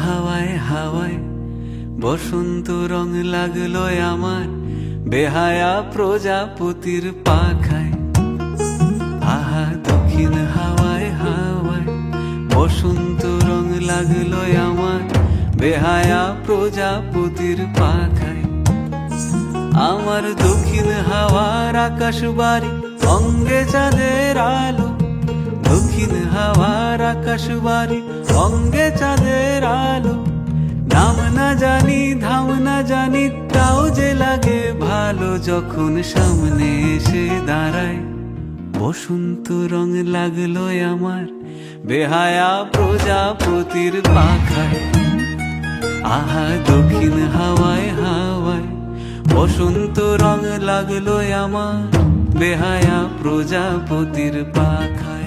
হাওয়ায় হাওয়ায় বসন্ত রং লাগলো আমার বেহায়া প্রজাপতির পাখায়। আহা দক্ষিণ হাওয়ায় হাওয়ায় বসন্ত রং লাগলো আমার বেহায়া প্রজাপতির পাখায়। আমার দক্ষিণ হাওয়ার আকাশ বাড়ি অঙ্গে চাঁদের আলো, দক্ষিণ হাওয়ার আকাশ বাড়ি অঙ্গে চাঁদের আলো। নাম না জানি ধাম না জানি তাও যে লাগে ভালো যখন সামনে এসে দাঁড়ায়। বসন্ত রং লাগলো আমার বেহায়া প্রজাপতির পাখায়। আহা দক্ষিণ হাওয়ায় হাওয়ায় বসন্ত রং লাগলো আমার বেহায়া প্রজাপতির পাখায়।